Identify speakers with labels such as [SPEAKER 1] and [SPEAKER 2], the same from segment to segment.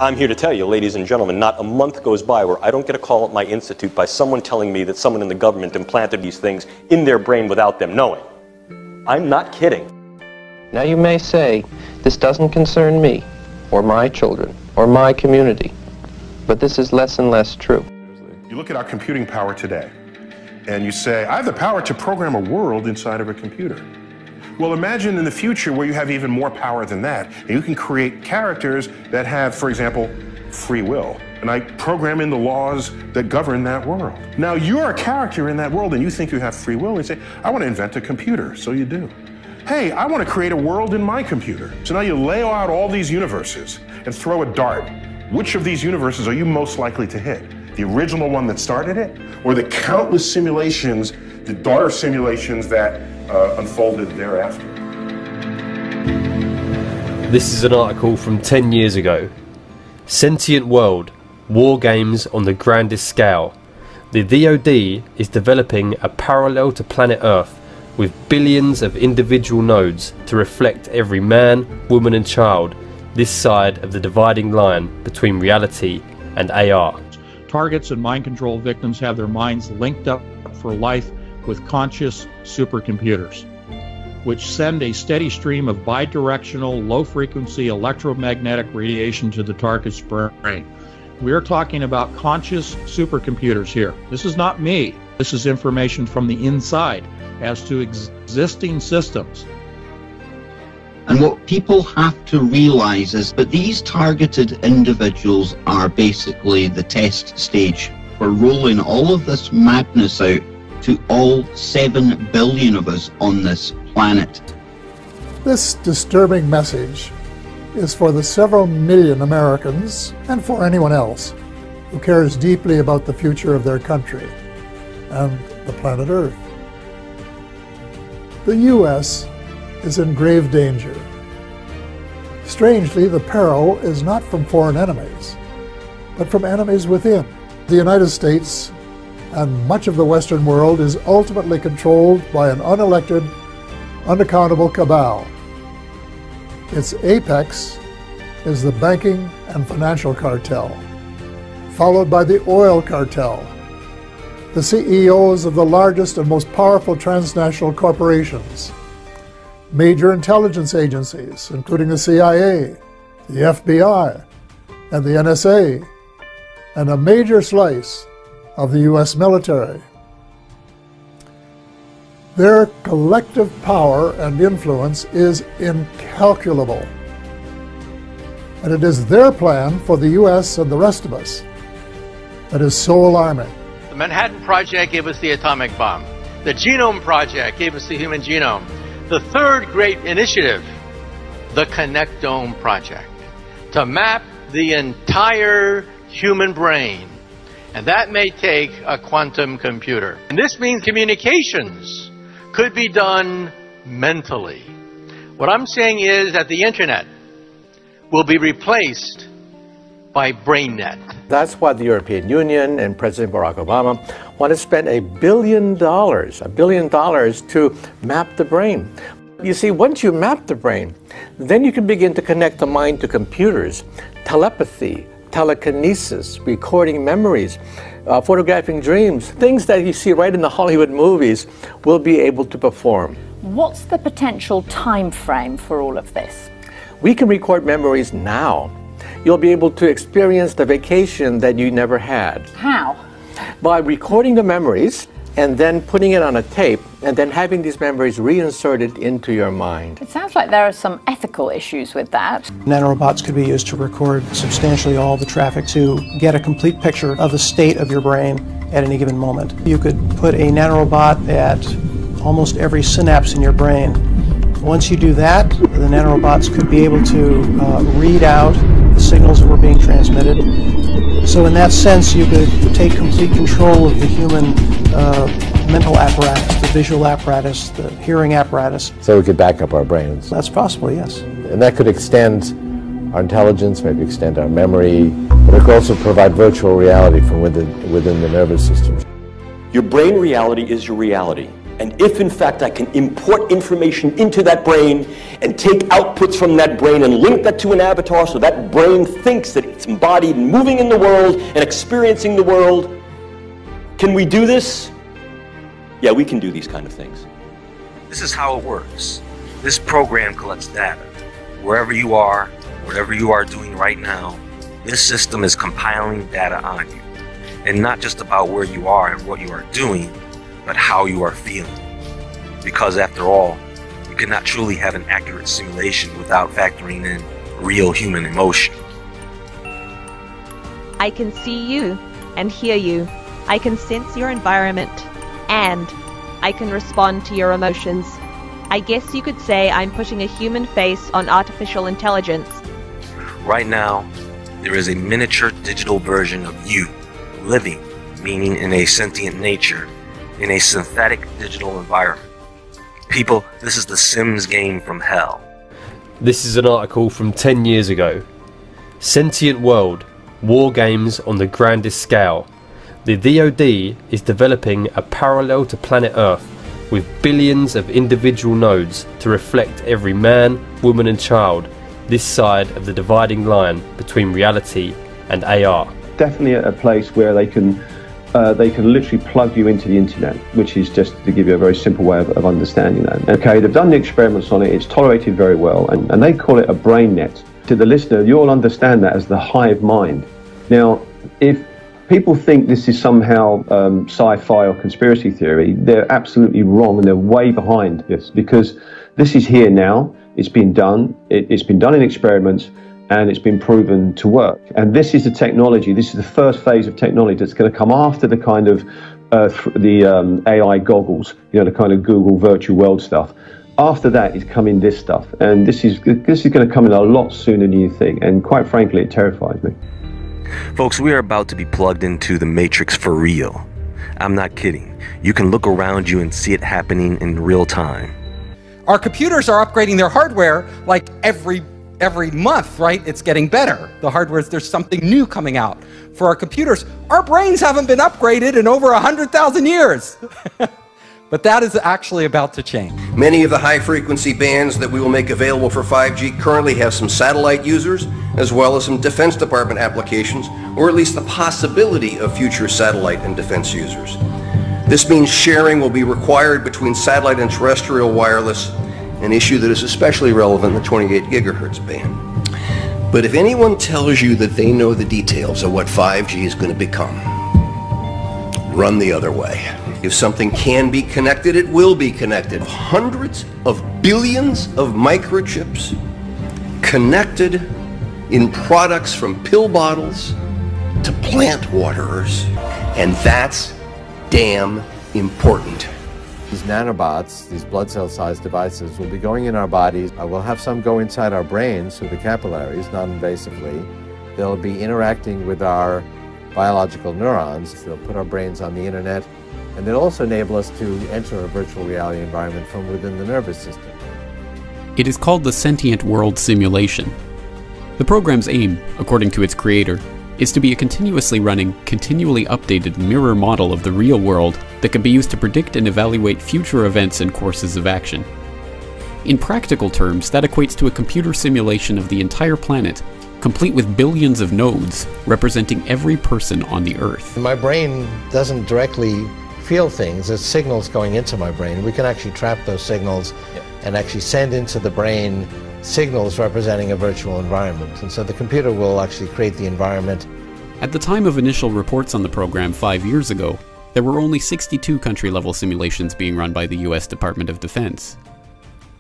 [SPEAKER 1] I'm here to tell you, ladies and gentlemen, not a month goes by where I don't get a call at my institute by someone telling me that someone in the government implanted these things in their brain without them knowing. I'm not kidding.
[SPEAKER 2] Now you may say, this doesn't concern me, or my children, or my community, but this is less and less true.
[SPEAKER 3] You look at our computing power today, and you say, I have the power to program a world inside of a computer. Well, imagine in the future where you have even more power than that, and you can create characters that have, for example, free will. And I program in the laws that govern that world. Now, you're a character in that world, and you think you have free will, and you say, I want to invent a computer, so you do. Hey, I want to create a world in my computer. So now you lay out all these universes and throw a dart. Which of these universes are you most likely to hit? The original one that started it, or the countless simulations, the daughter simulations that unfolded thereafter?
[SPEAKER 4] This is an article from 10 years ago. Sentient World, War Games on the Grandest Scale. The DoD is developing a parallel to planet Earth with billions of individual nodes to reflect every man, woman and child this side of the dividing line between reality and AR.
[SPEAKER 5] Targets and mind control victims have their minds linked up for life with conscious supercomputers, which send a steady stream of bidirectional, low-frequency electromagnetic radiation to the target's brain. We are talking about conscious supercomputers here. This is not me. This is information from the inside as to existing systems.
[SPEAKER 6] And what people have to realize is that these targeted individuals are basically the test stage for rolling all of this madness out to all 7 billion of us on this planet.
[SPEAKER 7] This disturbing message is for the several million Americans and for anyone else who cares deeply about the future of their country and the planet Earth. The U.S. is in grave danger. Strangely, the peril is not from foreign enemies, but from enemies within. The United States and much of the Western world is ultimately controlled by an unelected, unaccountable cabal. Its apex is the banking and financial cartel, followed by the oil cartel, the CEOs of the largest and most powerful transnational corporations, major intelligence agencies, including the CIA, the FBI, and the NSA, and a major slice of the U.S. military. Their collective power and influence is incalculable, and it is their plan for the U.S. and the rest of us that is so alarming.
[SPEAKER 8] The Manhattan Project gave us the atomic bomb. The Genome Project gave us the human genome. The third great initiative, the Connectome Project, to map the entire human brain. And that may take a quantum computer. And this means communications could be done mentally. What I'm saying is that the internet will be replaced by BrainNet.
[SPEAKER 9] That's why the European Union and President Barack Obama want to spend $1 billion to map the brain. You see, once you map the brain, then you can begin to connect the mind to computers, telepathy, telekinesis, recording memories, photographing dreams, things that you see right in the Hollywood movies will be able to perform.
[SPEAKER 10] What's the potential time frame for all of this?
[SPEAKER 9] We can record memories now. You'll be able to experience the vacation that you never had.
[SPEAKER 10] How?
[SPEAKER 9] By recording the memories and then putting it on a tape and then having these memories reinserted into your mind.
[SPEAKER 10] It sounds like there are some ethical issues with that.
[SPEAKER 11] Nanorobots could be used to record substantially all the traffic to get a complete picture of the state of your brain at any given moment. You could put a nanorobot at almost every synapse in your brain. Once you do that, the nanorobots could be able to read out the signals that were being transmitted. So in that sense, you could take complete control of the human mental apparatus, the visual apparatus, the hearing apparatus.
[SPEAKER 12] So we could back up our brains.
[SPEAKER 11] That's possible, yes.
[SPEAKER 12] And that could extend our intelligence, maybe extend our memory, but it could also provide virtual reality from within the nervous system.
[SPEAKER 1] Your brain reality is your reality. And if in fact I can import information into that brain and take outputs from that brain and link that to an avatar so that brain thinks that it's embodied and moving in the world and experiencing the world, can we do this? Yeah, we can do these kind of things.
[SPEAKER 13] This is how it works. This program collects data. Wherever you are, whatever you are doing right now, this system is compiling data on you. And not just about where you are and what you are doing, but how you are feeling. Because after all, you cannot truly have an accurate simulation without factoring in real human emotion.
[SPEAKER 14] I can see you and hear you. I can sense your environment, and I can respond to your emotions. I guess you could say I'm putting a human face on artificial intelligence.
[SPEAKER 13] Right now, there is a miniature digital version of you, living, meaning in a sentient nature, in a synthetic digital environment. People, this is the Sims game from hell.
[SPEAKER 4] This is an article from 10 years ago. Sentient world, war games on the grandest scale. The DoD is developing a parallel to planet Earth with billions of individual nodes to reflect every man, woman and child this side of the dividing line between reality and AR.
[SPEAKER 15] Definitely a place where they can literally plug you into the internet, which is just to give you a very simple way of understanding that. Okay, they've done the experiments on it, it's tolerated very well, and they call it a brain net. To the listener, you'll understand that as the hive mind. Now, if people think this is somehow sci-fi or conspiracy theory, they're absolutely wrong, and they're way behind this, because this is here now, it's been done, it's been done in experiments, and it's been proven to work. And this is the technology, this is the first phase of technology that's going to come after the kind of AI goggles, you know, the kind of Google virtual world stuff. After that is coming this stuff, and this is going to come in a lot sooner than you think, and quite frankly, it terrifies me.
[SPEAKER 13] Folks, we are about to be plugged into the Matrix for real. I'm not kidding. You can look around you and see it happening in real time.
[SPEAKER 16] Our computers are upgrading their hardware like every month, right? It's getting better. The hardware, there's something new coming out. For our computers, our brains haven't been upgraded in over 100,000 years. But that is actually about to change.
[SPEAKER 17] Many of the high-frequency bands that we will make available for 5G currently have some satellite users, as well as some Defense Department applications, or at least the possibility of future satellite and defense users. This means sharing will be required between satellite and terrestrial wireless, an issue that is especially relevant in the 28 gigahertz band. But if anyone tells you that they know the details of what 5G is going to become, run the other way. If something can be connected, it will be connected. Hundreds of billions of microchips connected in products from pill bottles to plant waterers. And that's damn important.
[SPEAKER 12] These nanobots, these blood cell-sized devices, will be going in our bodies. We'll have some go inside our brains through the capillaries, non-invasively. They'll be interacting with our biological neurons. They'll put our brains on the internet, and they'll also enable us to enter a virtual reality environment from within the nervous system.
[SPEAKER 18] It is called the Sentient World Simulation. The program's aim, according to its creator, is to be a continuously running, continually updated mirror model of the real world that can be used to predict and evaluate future events and courses of action. In practical terms, that equates to a computer simulation of the entire planet, complete with billions of nodes representing every person on the Earth.
[SPEAKER 12] My brain doesn't directly feel things, there's signals going into my brain. We can actually trap those signals and actually send into the brain signals representing a virtual environment. And so the computer will actually create the environment.
[SPEAKER 18] At the time of initial reports on the program 5 years ago, there were only 62 country-level simulations being run by the US Department of Defense.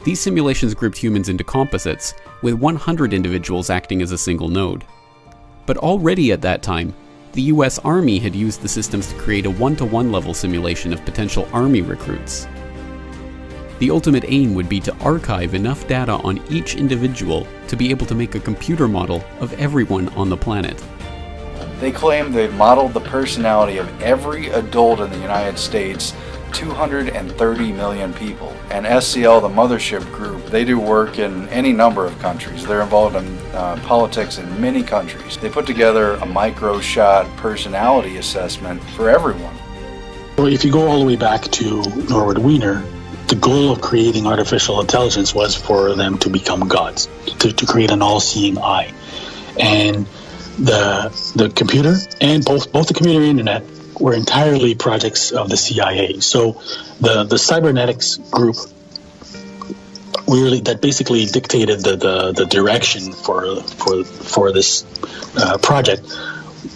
[SPEAKER 18] These simulations grouped humans into composites, with 100 individuals acting as a single node. But already at that time, the US Army had used the systems to create a 1-to-1 level simulation of potential Army recruits. The ultimate aim would be to archive enough data on each individual to be able to make a computer model of everyone on the planet.
[SPEAKER 19] They claim they've modeled the personality of every adult in the United States, 230 million people. And SCL, the mothership group, they do work in any number of countries. They're involved in politics in many countries. They put together a micro-shot personality assessment for everyone.
[SPEAKER 20] Well, if you go all the way back to Norwood Wiener, the goal of creating artificial intelligence was for them to become gods, to create an all-seeing eye. And the computer and both the computer and internet were entirely projects of the CIA. So the cybernetics group really that basically dictated the direction for this project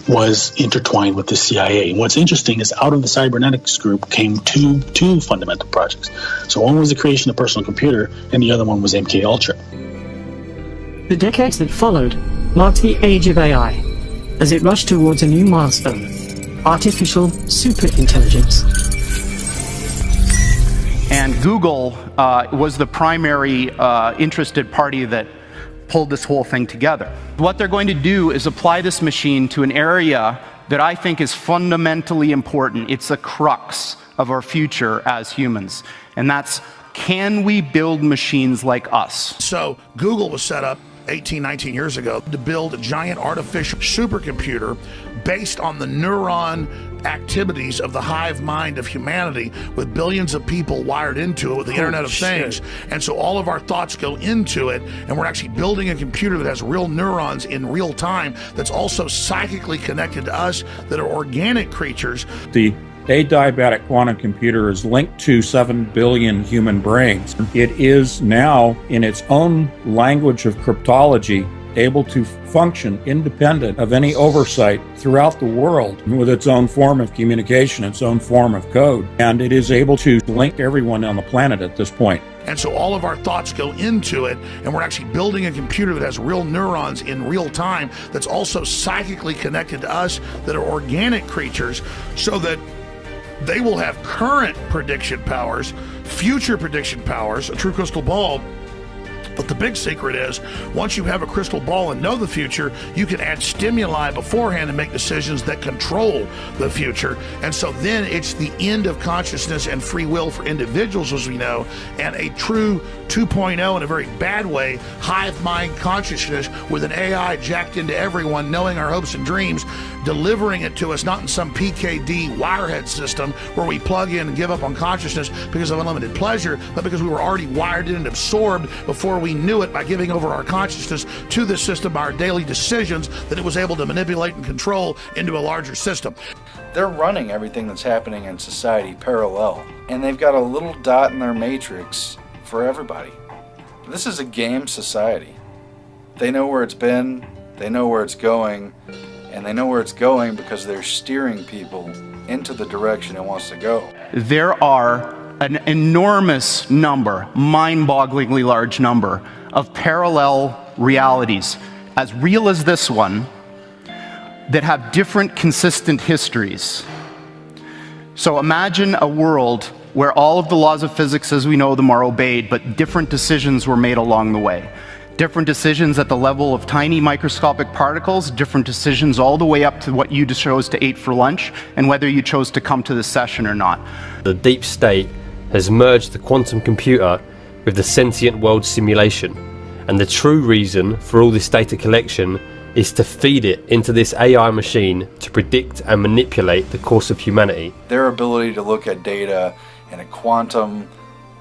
[SPEAKER 20] was intertwined with the CIA. And what's interesting is out of the cybernetics group came two fundamental projects. So one was the creation of a personal computer, and the other one was MK Ultra.
[SPEAKER 21] The decades that followed marked the age of AI, as it rushed towards a new milestone: artificial superintelligence.
[SPEAKER 22] And Google was the primary interested party that pulled this whole thing together. What they're going to do is apply this machine to an area that I think is fundamentally important. It's a crux of our future as humans. And that's, can we build machines like us?
[SPEAKER 23] So Google was set up 18, 19 years ago to build a giant artificial supercomputer based on the neuron activities of the hive mind of humanity, with billions of people wired into it with the Internet of Things. And so all of our thoughts go into it, and we're actually building a computer that has real neurons in real time, that's also psychically connected to us, that are organic creatures.
[SPEAKER 5] The adiabatic quantum computer is linked to 7 billion human brains. It is now, in its own language of cryptology, able to function independent of any oversight throughout the world with its own form of communication, its own form of code. And it is able to link everyone on the planet at this point.
[SPEAKER 23] And so all of our thoughts go into it, and we're actually building a computer that has real neurons in real time, that's also psychically connected to us, that are organic creatures, so that they will have current prediction powers, future prediction powers, a true crystal ball. But the big secret is, once you have a crystal ball and know the future, you can add stimuli beforehand and make decisions that control the future. And so then it's the end of consciousness and free will for individuals, as we know, and a true 2.0 in a very bad way, hive mind consciousness with an AI jacked into everyone, knowing our hopes and dreams, delivering it to us, not in some PKD wirehead system where we plug in and give up on consciousness because of unlimited pleasure, but because we were already wired in and absorbed before we knew it, by giving over our consciousness to this system by our daily decisions that it was able to manipulate and control into a larger system.
[SPEAKER 19] They're running everything that's happening in society parallel, and they've got a little dot in their matrix for everybody. This is a game society. They know where it's been, they know where it's going, and they know where it's going because they're steering people into the direction it wants to go.
[SPEAKER 22] There are an enormous number, mind-bogglingly large number, of parallel realities, as real as this one, that have different consistent histories. So imagine a world where all of the laws of physics as we know them are obeyed, but different decisions were made along the way. Different decisions at the level of tiny microscopic particles, different decisions all the way up to what you chose to eat for lunch, and whether you chose to come to this session or not.
[SPEAKER 4] The deep state has merged the quantum computer with the sentient world simulation, and the true reason for all this data collection is to feed it into this AI machine to predict and manipulate the course of humanity.
[SPEAKER 19] Their ability to look at data in a quantum,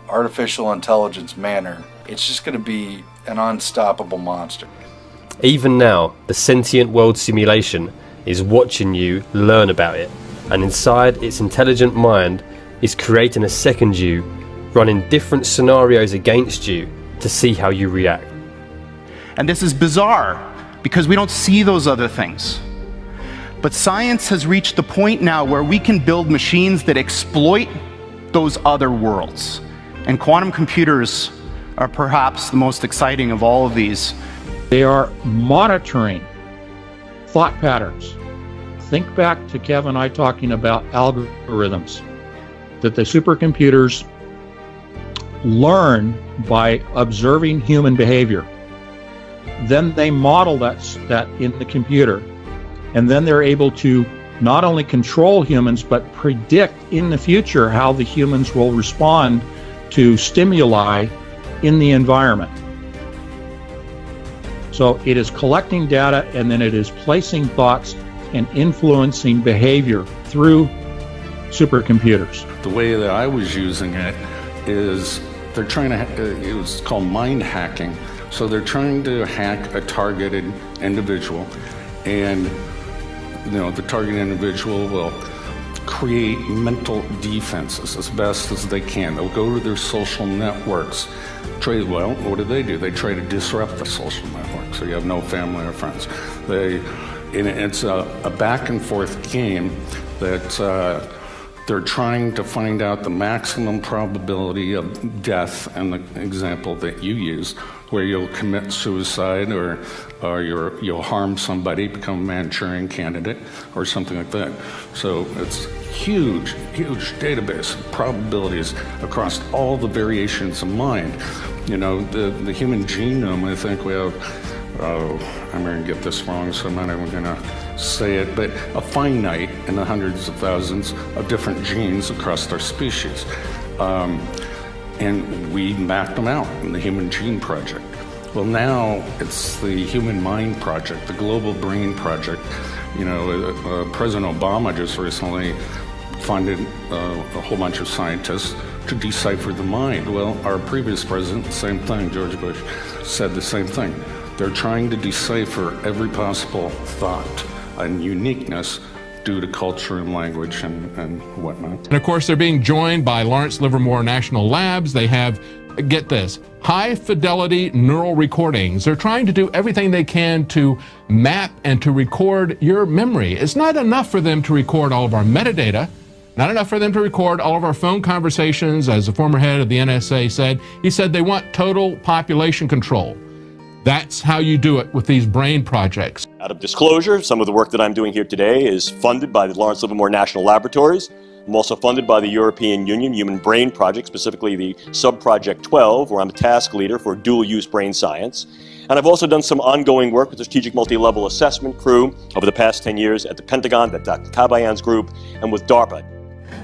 [SPEAKER 19] artificial intelligence manner, it's just going to be an unstoppable monster.
[SPEAKER 4] Even now, the sentient world simulation is watching you learn about it, and inside its intelligent mind is creating a second you, running different scenarios against you to see how you react.
[SPEAKER 22] And this is bizarre, because we don't see those other things. But science has reached the point now where we can build machines that exploit those other worlds. And quantum computers are perhaps the most exciting of all of these.
[SPEAKER 5] They are monitoring thought patterns. Think back to Kevin and I talking about algorithms, that the supercomputers learn by observing human behavior. Then they model that in the computer, and then they're able to not only control humans, but predict in the future how the humans will respond to stimuli in the environment. So it is collecting data, and then it is placing thoughts and influencing behavior through supercomputers.
[SPEAKER 2] The way that I was using it is they're trying to, it was called mind hacking. So they're trying to hack a targeted individual, and the targeted individual will create mental defenses as best as they can. They'll go to their social networks. Well, what do? They try to disrupt the social network, so you have no family or friends. It's a back and forth game that they're trying to find out the maximum probability of death, and the example that you used, where you'll commit suicide or you'll harm somebody, become a Manchurian candidate or something like that. So it's huge database of probabilities across all the variations of mind. The human genome, I think we have, I'm going to get this wrong, so I'm not even going to say it, but a finite in the hundreds of thousands of different genes across our species. And we mapped them out in the Human Gene Project. Well, now it's the Human Mind Project, the Global Brain Project. President Obama just recently funded a whole bunch of scientists to decipher the mind. Well, our previous president, same thing, George Bush, said the same thing. They're trying to decipher every possible thought and uniqueness due to culture and language and whatnot.
[SPEAKER 3] And of course, they're being joined by Lawrence Livermore National Labs. They have, get this, high-fidelity neural recordings. They're trying to do everything they can to map and to record your memory. It's not enough for them to record all of our metadata, not enough for them to record all of our phone conversations. As the former head of the NSA said, he said they want total population control. That's how you do it with these brain projects.
[SPEAKER 1] Out of disclosure, some of the work that I'm doing here today is funded by the Lawrence Livermore National Laboratories. I'm also funded by the European Union Human Brain Project, specifically the Sub-Project 12, where I'm a task leader for dual-use brain science. And I've also done some ongoing work with the Strategic Multi-Level Assessment crew over the past 10 years at the Pentagon, at Dr. Kabayan's group, and with DARPA.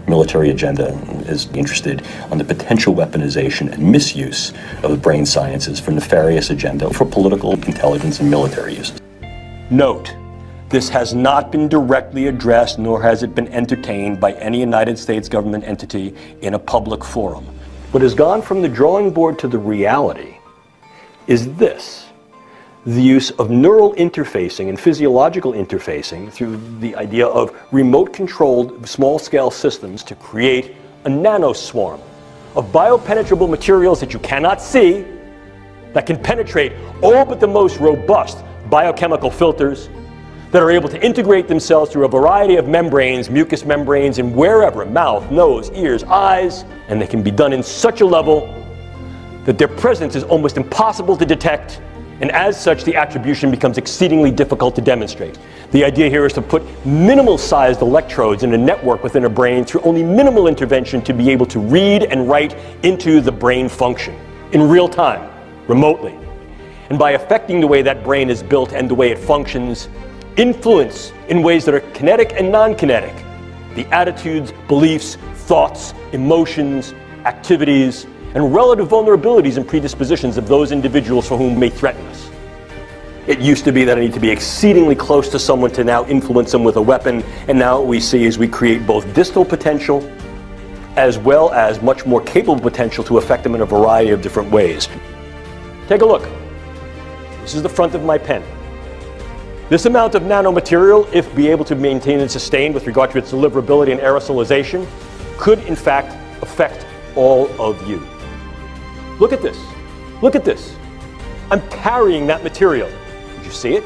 [SPEAKER 1] Military agenda is interested on the potential weaponization and misuse of the brain sciences for nefarious agenda for political, intelligence, and military uses. Note, this has not been directly addressed, nor has it been entertained by any United States government entity in a public forum. What has gone from the drawing board to the reality is this: the use of neural interfacing and physiological interfacing through the idea of remote-controlled small-scale systems to create a nanoswarm of biopenetrable materials that you cannot see, that can penetrate all but the most robust biochemical filters, that are able to integrate themselves through a variety of membranes, mucous membranes, and wherever, mouth, nose, ears, eyes, and they can be done in such a level that their presence is almost impossible to detect, and as such the attribution becomes exceedingly difficult to demonstrate. The idea here is to put minimal-sized electrodes in a network within a brain through only minimal intervention to be able to read and write into the brain function in real time, remotely. And by affecting the way that brain is built and the way it functions, influence in ways that are kinetic and non-kinetic the attitudes, beliefs, thoughts, emotions, activities, and relative vulnerabilities and predispositions of those individuals for whom may threaten us. It used to be that I need to be exceedingly close to someone to now influence them with a weapon, and now what we see is we create both distal potential as well as much more capable potential to affect them in a variety of different ways. Take a look. This is the front of my pen. This amount of nanomaterial, if be able to maintain and sustain with regard to its deliverability and aerosolization, could in fact affect all of you. Look at this. Look at this. I'm carrying that material. Did you see it?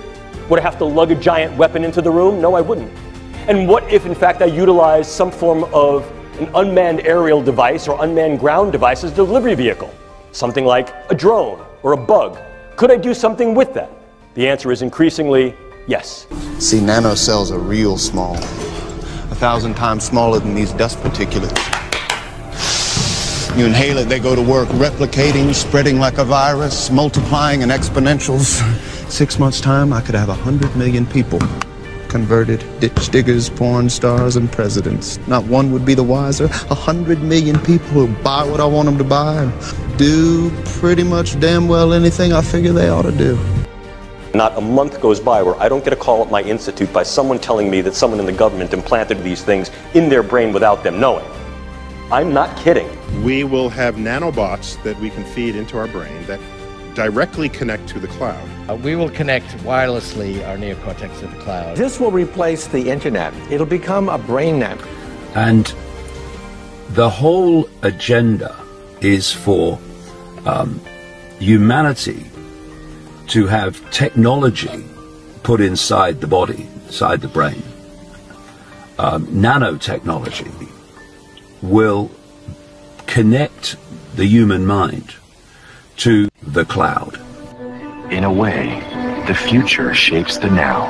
[SPEAKER 1] Would I have to lug a giant weapon into the room? No, I wouldn't. And what if, in fact, I utilized some form of an unmanned aerial device or unmanned ground device as a delivery vehicle? Something like a drone or a bug. Could I do something with that? The answer is increasingly yes.
[SPEAKER 6] See, nanocells are real small. 1,000 times smaller than these dust particulates. You inhale it, they go to work replicating, spreading like a virus, multiplying in exponentials. 6 months' time, I could have 100 million people. Converted ditch diggers, porn stars, and presidents. Not one would be the wiser. 100 million people who buy what I want them to buy and do pretty much damn well anything I figure they ought to do.
[SPEAKER 1] Not a month goes by where I don't get a call at my institute by someone telling me that someone in the government implanted these things in their brain without them knowing. I'm not kidding.
[SPEAKER 7] We will have nanobots that we can feed into our brain that directly connect to the cloud.
[SPEAKER 8] We will connect wirelessly our neocortex to the cloud.
[SPEAKER 9] This will replace the internet. It'll become a brain net.
[SPEAKER 24] And the whole agenda is for humanity to have technology put inside the body, inside the brain. Nanotechnology will connect the human mind to the cloud.
[SPEAKER 25] In a way, the future shapes the now.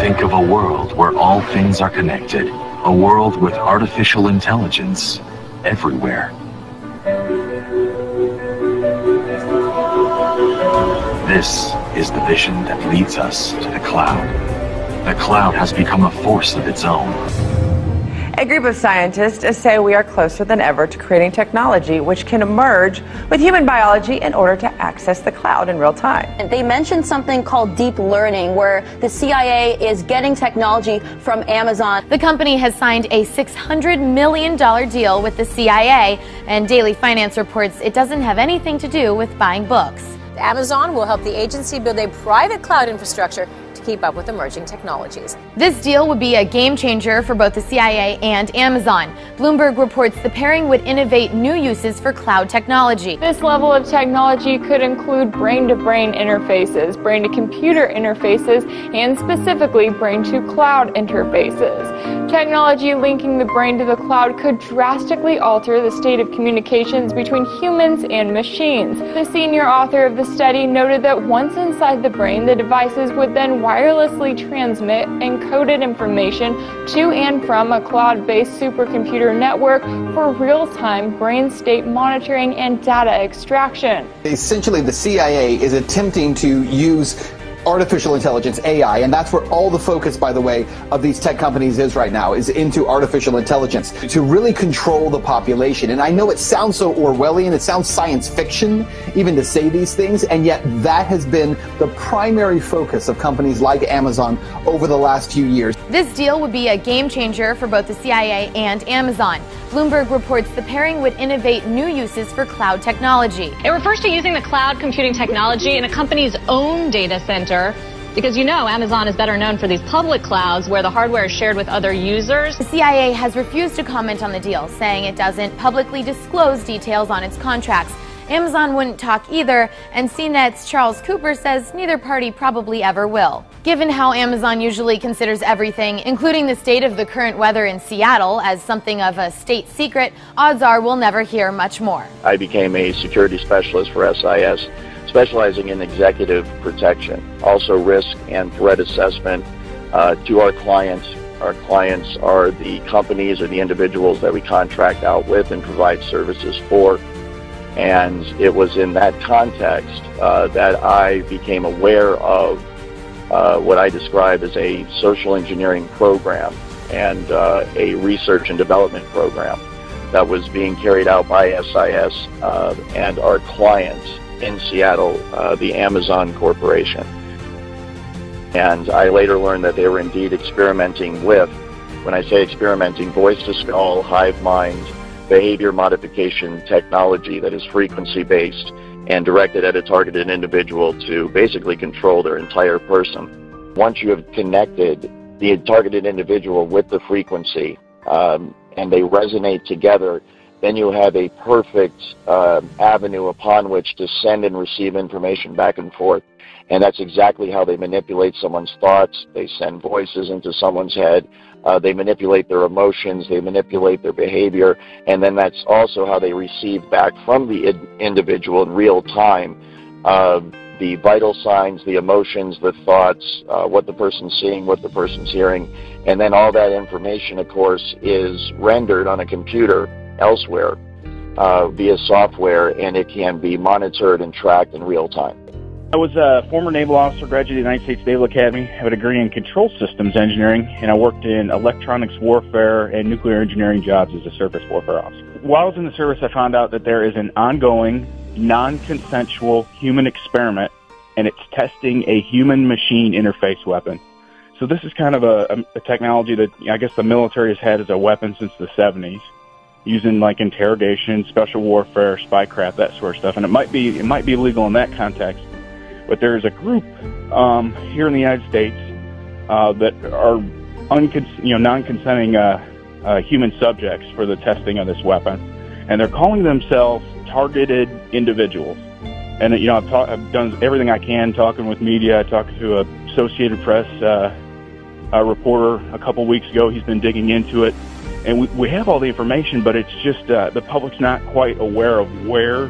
[SPEAKER 25] Think of a world where all things are connected, a world with artificial intelligence everywhere. This is the vision that leads us to the cloud. The cloud has become a force of its own.
[SPEAKER 26] A group of scientists say we are closer than ever to creating technology which can merge with human biology in order to access the cloud in real time.
[SPEAKER 27] And they mentioned something called deep learning, where the CIA is getting technology from Amazon.
[SPEAKER 28] The company has signed a $600 million deal with the CIA, and Daily Finance reports it doesn't have anything to do with buying books.
[SPEAKER 29] Amazon will help the agency build a private cloud infrastructure to keep up with emerging technologies.
[SPEAKER 28] This deal would be a game changer for both the CIA and Amazon. Bloomberg reports the pairing would innovate new uses for cloud technology.
[SPEAKER 30] This level of technology could include brain-to-brain interfaces, brain-to-computer interfaces, and specifically brain-to-cloud interfaces. Technology linking the brain to the cloud could drastically alter the state of communications between humans and machines. The senior author of the study noted that once inside the brain, the devices would then wirelessly transmit encoded information to and from a cloud-based supercomputer network for real-time brain state monitoring and data extraction.
[SPEAKER 31] Essentially, the CIA is attempting to use artificial intelligence, AI, and that's where all the focus, by the way, of these tech companies is right now, is into artificial intelligence to really control the population. And I know it sounds so Orwellian, it sounds science fiction even to say these things, and yet that has been the primary focus of companies like Amazon over the last few years.
[SPEAKER 28] This deal would be a game changer for both the CIA and Amazon. Bloomberg reports the pairing would innovate new uses for cloud technology.
[SPEAKER 32] It refers to using the cloud computing technology in a company's own data center, because you know Amazon is better known for these public clouds where the hardware is shared with other users.
[SPEAKER 28] The CIA has refused to comment on the deal, saying it doesn't publicly disclose details on its contracts. Amazon wouldn't talk either, and CNET's Charles Cooper says neither party probably ever will. Given how Amazon usually considers everything, including the state of the current weather in Seattle, as something of a state secret, odds are we'll never hear much more.
[SPEAKER 33] I became a security specialist for SIS, specializing in executive protection, also risk and threat assessment to our clients. Our clients are the companies or the individuals that we contract out with and provide services for. And it was in that context that I became aware of what I describe as a social engineering program and a research and development program that was being carried out by SIS and our clients in Seattle, the Amazon Corporation. And I later learned that they were indeed experimenting with, when I say experimenting, voice-to-skull, hive mind, behavior modification technology that is frequency-based and directed at a targeted individual to basically control their entire person. Once you have connected the targeted individual with the frequency and they resonate together, then you have a perfect avenue upon which to send and receive information back and forth. And that's exactly how they manipulate someone's thoughts. They send voices into someone's head. They manipulate their emotions, they manipulate their behavior, and then that's also how they receive back from the individual in real time the vital signs, the emotions, the thoughts, what the person's seeing, what the person's hearing, and then all that information, of course, is rendered on a computer elsewhere via software, and it can be monitored and tracked in real time.
[SPEAKER 34] I was a former naval officer, graduated of the United States Naval Academy. I have a degree in control systems engineering, and I worked in electronics warfare and nuclear engineering jobs as a surface warfare officer. While I was in the service, I found out that there is an ongoing, non-consensual human experiment and it's testing a human-machine interface weapon. So this is kind of a technology that I guess the military has had as a weapon since the 70s, using like interrogation, special warfare, spycraft, that sort of stuff. And it might be illegal in that context, but there's a group here in the United States that are non-consenting human subjects for the testing of this weapon, and they're calling themselves targeted individuals. And I've done everything I can, talking with media. I talked to a Associated Press reporter a couple weeks ago. He's been digging into it, and we have all the information, but it's just the public's not quite aware of where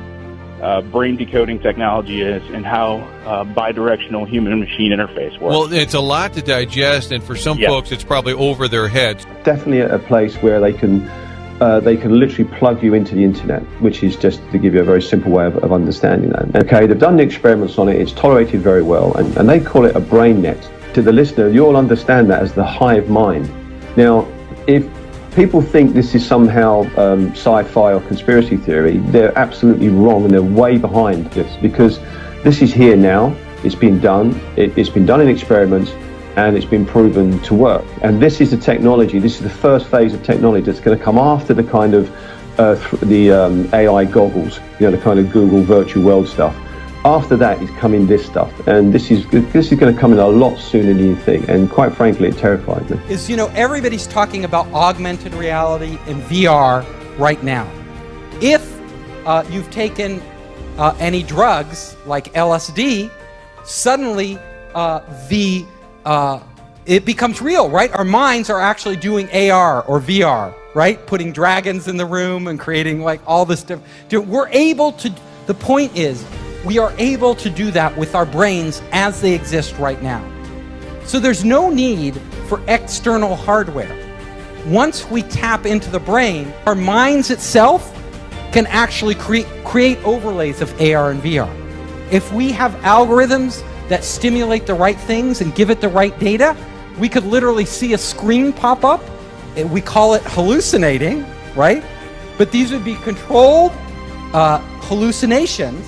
[SPEAKER 34] brain decoding technology is and how bidirectional human-machine interface works.
[SPEAKER 4] Well, it's a lot to digest, and for some folks, it's probably over their heads.
[SPEAKER 24] Definitely a place where they can literally plug you into the internet, which is just to give you a very simple way of understanding that. Okay, they've done the experiments on it, it's tolerated very well, and they call it a brain net. To the listener, you'll understand that as the hive mind. Now, if people think this is somehow sci-fi or conspiracy theory, they're absolutely wrong, and they're way behind this, because this is here now, it's been done, it's been done in experiments, and it's been proven to work. And this is the technology, this is the first phase of technology that's going to come after the kind of AI goggles, the kind of Google virtual world stuff. After that is coming this stuff, and this is going to come in a lot sooner than you think, and quite frankly it terrifies me.
[SPEAKER 10] Everybody's talking about augmented reality and VR right now. If you've taken any drugs like LSD, suddenly it becomes real, right? Our minds are actually doing AR or VR, right? Putting dragons in the room and creating like all this stuff. We're able to, the point is, we are able to do that with our brains as they exist right now. So there's no need for external hardware. Once we tap into the brain, our minds itself can actually create overlays of AR and VR. If we have algorithms that stimulate the right things and give it the right data, we could literally see a screen pop up. We call it hallucinating, right? But these would be controlled hallucinations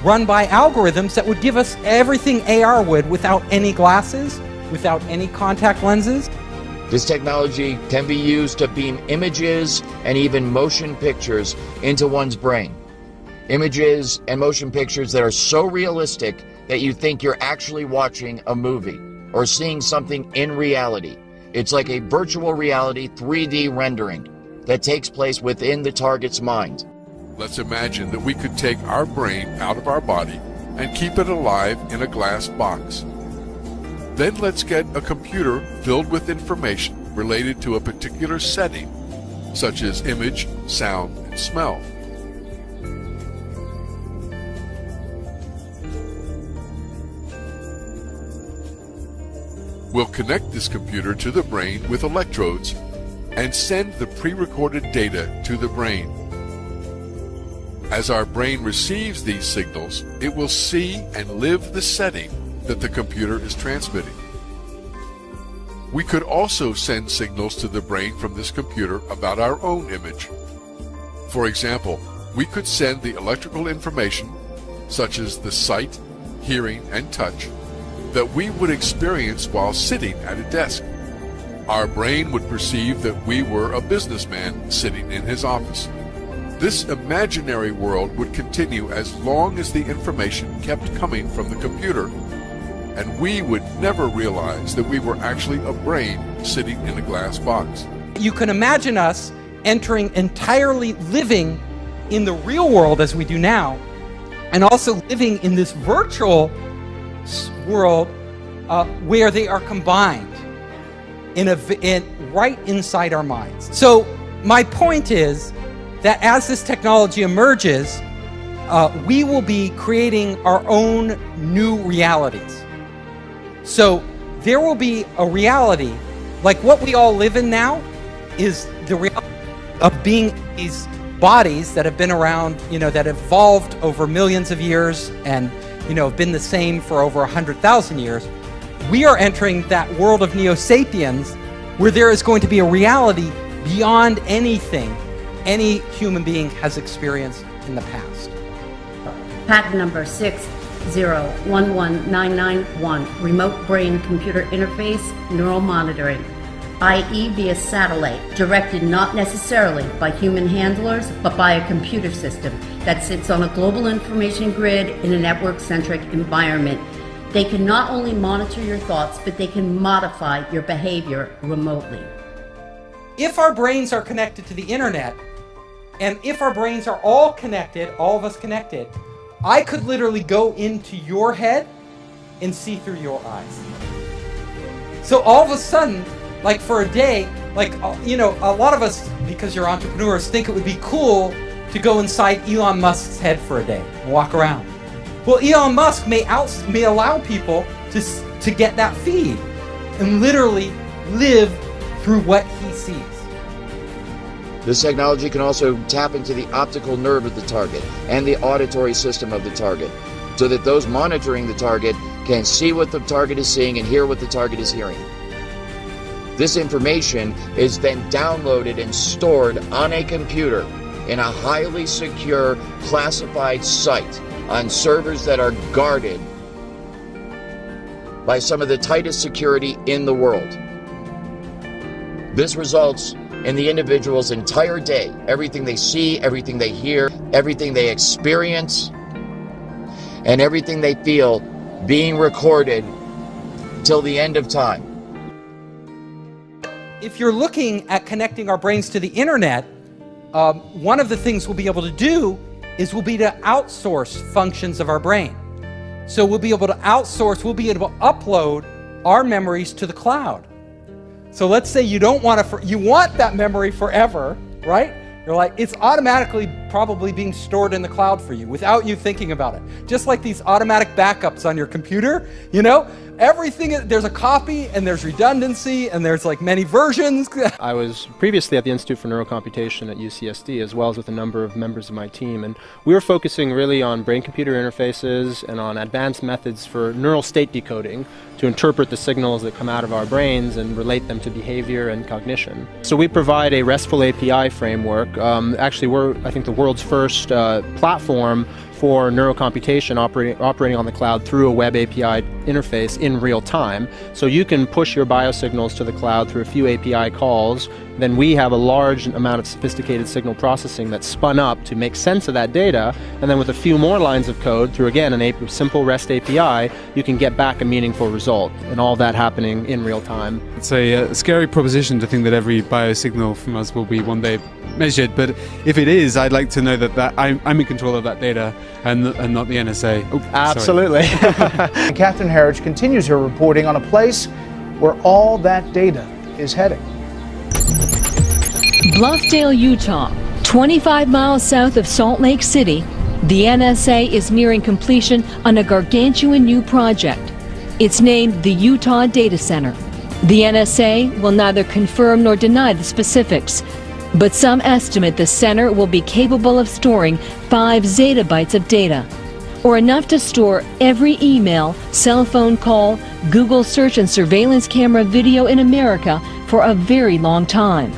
[SPEAKER 10] run by algorithms that would give us everything AR would without any glasses, without any contact lenses.
[SPEAKER 11] This technology can be used to beam images and even motion pictures into one's brain. Images and motion pictures that are so realistic that you think you're actually watching a movie or seeing something in reality. It's like a virtual reality 3D rendering that takes place within the target's mind.
[SPEAKER 12] Let's imagine that we could take our brain out of our body and keep it alive in a glass box. Then let's get a computer filled with information related to a particular setting, such as image, sound, and smell. We'll connect this computer to the brain with electrodes and send the pre-recorded data to the brain. As our brain receives these signals, it will see and live the setting that the computer is transmitting. We could also send signals to the brain from this computer about our own image. For example, we could send the electrical information, such as the sight, hearing, and touch, that we would experience while sitting at a desk. Our brain would perceive that we were a businessman sitting in his office. This imaginary world would continue as long as the information kept coming from the computer, and we would never realize that we were actually a brain sitting in a glass box.
[SPEAKER 10] You can imagine us entering entirely living in the real world as we do now, and also living in this virtual world where they are combined right inside our minds. So my point is that as this technology emerges, we will be creating our own new realities. So there will be a reality, like what we all live in now is the reality of being these bodies that have been around, that evolved over millions of years and, have been the same for over 100,000 years. We are entering that world of Neo-Sapiens where there is going to be a reality beyond anything any human being has experienced in the past.
[SPEAKER 13] Patent number 6
[SPEAKER 2] 110-11991, remote brain computer interface neural monitoring, i.e. via satellite, directed not necessarily by human handlers, but by a computer system that sits on a global information grid in a network-centric environment. They can not only monitor your thoughts, but they can modify your behavior remotely.
[SPEAKER 10] If our brains are connected to the internet, and if our brains are all connected, all of us connected, I could literally go into your head and see through your eyes. So all of a sudden, like for a day, like, you know, a lot of us, because you're entrepreneurs, think it would be cool to go inside Elon Musk's head for a day and walk around. Well, Elon Musk may allow people to get that feed and literally live through what he sees.
[SPEAKER 11] This technology can also tap into the optical nerve of the target and the auditory system of the target, so that those monitoring the target can see what the target is seeing and hear what the target is hearing. This information is then downloaded and stored on a computer in a highly secure, classified site on servers that are guarded by some of the tightest security in the world. This results in the individual's entire day, everything they see, everything they hear, everything they experience, and everything they feel being recorded till the end of time.
[SPEAKER 10] If you're looking at connecting our brains to the internet, one of the things we'll be able to do is we'll be to outsource functions of our brain. So we'll be able to outsource, we'll be able to upload our memories to the cloud. So let's say you don't want to, you want that memory forever, right? You're like, it's automatically probably being stored in the cloud for you without you thinking about it. Just like these automatic backups on your computer, you know? Everything, there's a copy and there's redundancy and there's like many versions.
[SPEAKER 3] I was previously at the Institute for Neurocomputation at UCSD, as well as with a number of members of my team, and we were focusing really on brain-computer interfaces and on advanced methods for neural state decoding to interpret the signals that come out of our brains and relate them to behavior and cognition. So we provide a RESTful API framework. Actually, we're, I think, the world's first platform for neurocomputation operating on the cloud through a web API interface in real time. So you can push your biosignals to the cloud through a few API calls. Then we have a large amount of sophisticated signal processing that's spun up to make sense of that data. And then with a few more lines of code through, again, a simple REST API, you can get back a meaningful result. And all that happening in real time.
[SPEAKER 5] It's a scary proposition to think that every biosignal from us will be one day measured, but if it is, I'd like to know that I'm in control of that data and not the NSA. Oh,
[SPEAKER 3] absolutely.
[SPEAKER 13] Catherine Herridge continues her reporting on a place where all that data is heading.
[SPEAKER 14] Bluffdale, Utah, 25 miles south of Salt Lake City, the NSA is nearing completion on a gargantuan new project. It's named the Utah Data Center. The NSA will neither confirm nor deny the specifics, but some estimate the center will be capable of storing 5 zettabytes of data, or enough to store every email, cell phone call, Google search and surveillance camera video in America for a very long time.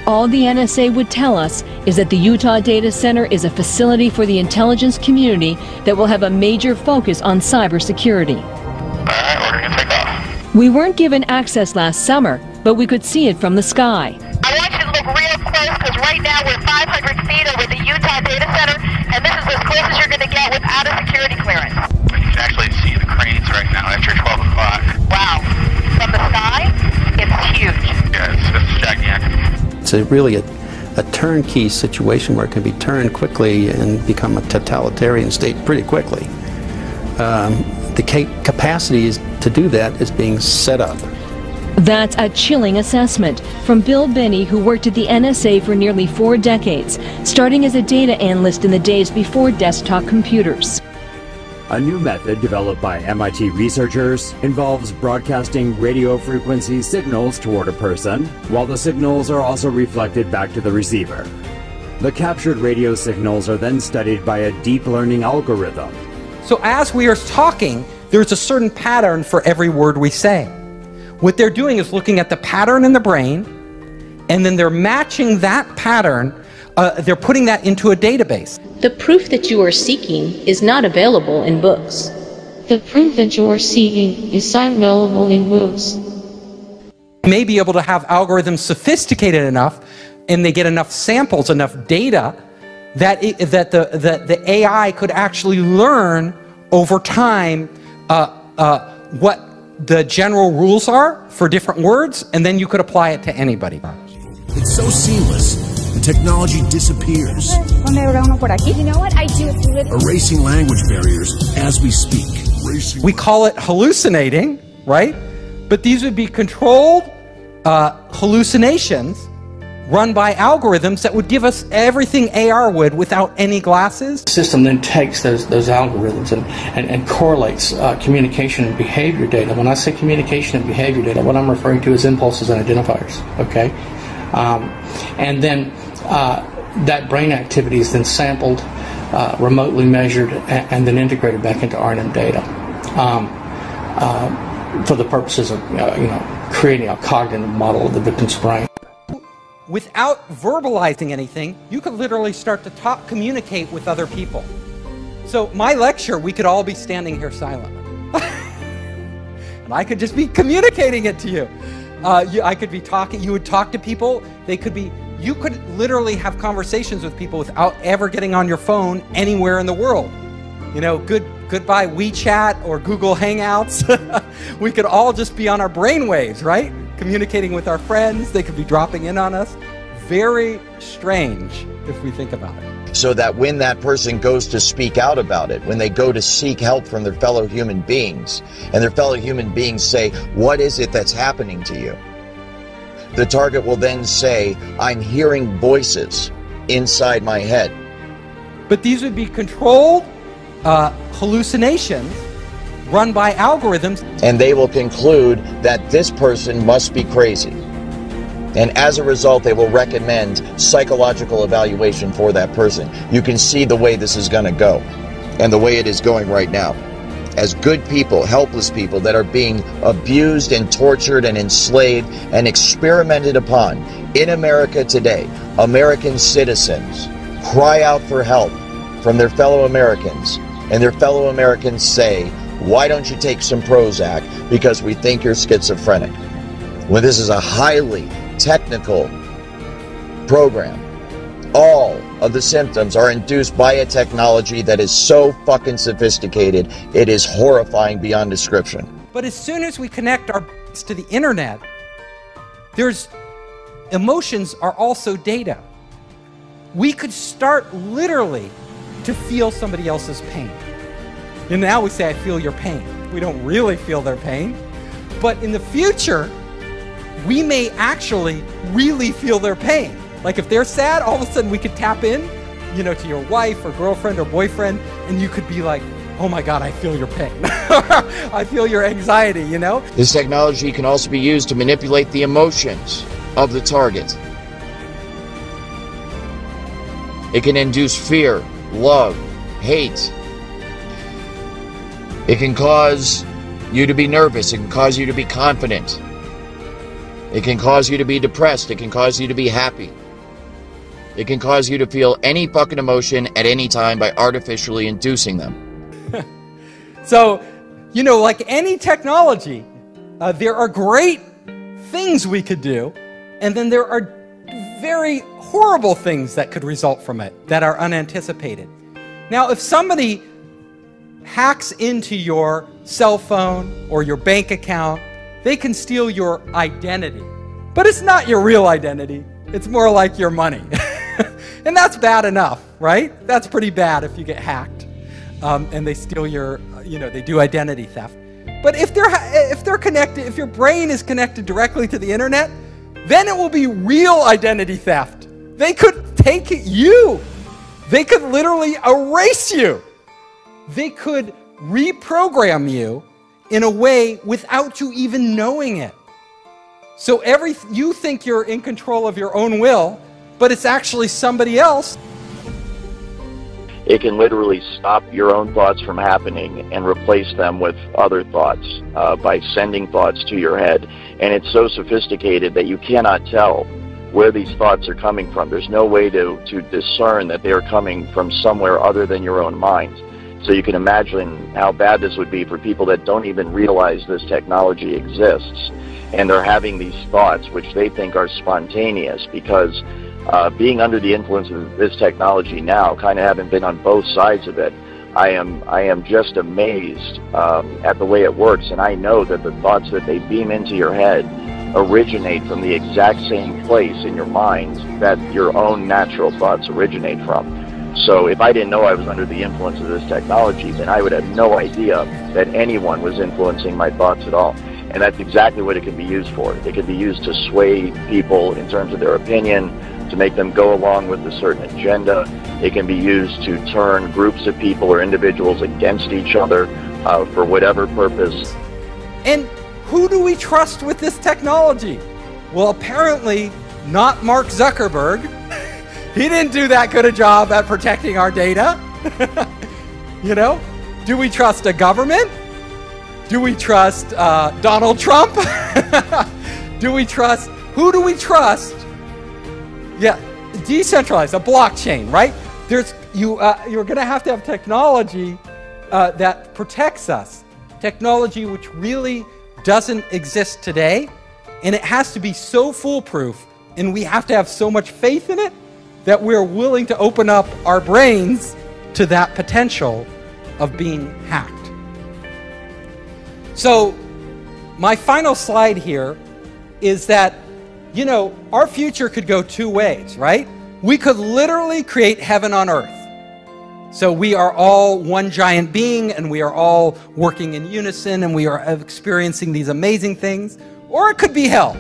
[SPEAKER 14] All the NSA would tell us is that the Utah Data Center is a facility for the intelligence community that will have a major focus on cybersecurity. We weren't given access last summer, but we could see it from the sky.
[SPEAKER 15] I want you to look real close, because right now we're 500 feet over the Utah Data Center, and this is as close as you're going to get without a security clearance.
[SPEAKER 16] You can actually see the cranes right now after 12 o'clock.
[SPEAKER 15] Wow. From the sky, it's huge.
[SPEAKER 16] Yeah, it's gigantic.
[SPEAKER 17] It's really a turnkey situation where it can be turned quickly and become a totalitarian state pretty quickly. The capacity to do that is being set up.
[SPEAKER 14] That's a chilling assessment from Bill Benny, who worked at the NSA for nearly 4 decades, starting as a data analyst in the days before desktop computers.
[SPEAKER 18] A new method developed by MIT researchers involves broadcasting radio frequency signals toward a person, while the signals are also reflected back to the receiver. The captured radio signals are then studied by a deep learning algorithm.
[SPEAKER 10] So as we are talking, there's a certain pattern for every word we say. What they're doing is looking at the pattern in the brain, and then they're matching that pattern, they're putting that into a database.
[SPEAKER 1] The proof that you are seeking is not available in books.
[SPEAKER 6] The proof that you are seeking is not available in books.
[SPEAKER 10] You may be able to have algorithms sophisticated enough, and they get enough samples, enough data, that the AI could actually learn over time what the general rules are for different words, and then you could apply it to anybody.
[SPEAKER 7] It's so seamless, the technology disappears.
[SPEAKER 15] You know what I do if you live
[SPEAKER 7] Erasing language barriers as we speak.
[SPEAKER 10] We call it hallucinating, right? But these would be controlled hallucinations run by algorithms that would give us everything AR would without any glasses.
[SPEAKER 17] The system then takes those algorithms and correlates communication and behavior data. When I say communication and behavior data, what I'm referring to is impulses and identifiers, okay? And then that brain activity is then sampled, remotely measured, and then integrated back into R&M data for the purposes of creating a cognitive model of the victim's brain.
[SPEAKER 10] Without verbalizing anything, you could literally start to communicate with other people. So my lecture, we could all be standing here silently. And I could just be communicating it to you. I could be talking, you would talk to people, you could literally have conversations with people without ever getting on your phone anywhere in the world. Goodbye WeChat or Google Hangouts. We could all just be on our brainwaves, right? Communicating with our friends, they could be dropping in on us. Very strange if we think about it.
[SPEAKER 11] So that when that person goes to speak out about it, when they go to seek help from their fellow human beings, and their fellow human beings say, what is it that's happening to you? The target will then say, I'm hearing voices inside my head.
[SPEAKER 10] But these would be controlled hallucinations run by algorithms.
[SPEAKER 11] And they will conclude that this person must be crazy. And as a result, they will recommend psychological evaluation for that person. You can see the way this is going to go, and the way it is going right now. As good people, helpless people that are being abused and tortured and enslaved and experimented upon in America today, American citizens cry out for help from their fellow Americans, and their fellow Americans say, why don't you take some Prozac because we think you're schizophrenic? When this is a highly technical program. All of the symptoms are induced by a technology that is so fucking sophisticated, it is horrifying beyond description.
[SPEAKER 10] But as soon as we connect our to the internet, emotions are also data. We could start literally to feel somebody else's pain. And now we say, I feel your pain. We don't really feel their pain. But in the future, we may actually really feel their pain. Like if they're sad, all of a sudden we could tap in, to your wife or girlfriend or boyfriend, and you could be like, oh my God, I feel your pain. I feel your anxiety,
[SPEAKER 11] This technology can also be used to manipulate the emotions of the target. It can induce fear, love, hate. It can cause you to be nervous. It can cause you to be confident. It can cause you to be depressed. It can cause you to be happy. It can cause you to feel any fucking emotion at any time by artificially inducing them.
[SPEAKER 10] So, like any technology, there are great things we could do, and then there are very horrible things that could result from it that are unanticipated. Now, if somebody hacks into your cell phone or your bank account, they can steal your identity. But it's not your real identity. It's more like your money. And that's bad enough, right? That's pretty bad if you get hacked and they steal your, they do identity theft. But if they're connected, if your brain is connected directly to the internet, then it will be real identity theft. They could take you. They could literally erase you. They could reprogram you in a way without you even knowing it. So you think you're in control of your own will, but it's actually somebody else.
[SPEAKER 33] It can literally stop your own thoughts from happening and replace them with other thoughts by sending thoughts to your head. And it's so sophisticated that you cannot tell where these thoughts are coming from. There's no way to discern that they are coming from somewhere other than your own mind. So you can imagine how bad this would be for people that don't even realize this technology exists, and they're having these thoughts which they think are spontaneous, because being under the influence of this technology now, kind of having been on both sides of it, I am just amazed at the way it works, and I know that the thoughts that they beam into your head originate from the exact same place in your mind that your own natural thoughts originate from. So if I didn't know I was under the influence of this technology, then I would have no idea that anyone was influencing my thoughts at all. And that's exactly what it can be used for. It can be used to sway people in terms of their opinion, to make them go along with a certain agenda. It can be used to turn groups of people or individuals against each other for whatever purpose.
[SPEAKER 10] And who do we trust with this technology? Well, apparently not Mark Zuckerberg. He didn't do that good a job at protecting our data. You know? Do we trust a government? Do we trust Donald Trump? Do we trust? Who do we trust? Yeah, decentralized, a blockchain, right? You're going to have technology that protects us. Technology which really doesn't exist today, and it has to be so foolproof, and we have to have so much faith in it that we're willing to open up our brains to that potential of being hacked. So my final slide here is that, you know, our future could go two ways, right? We could literally create heaven on earth. So we are all one giant being, and we are all working in unison, and we are experiencing these amazing things. Or it could be hell,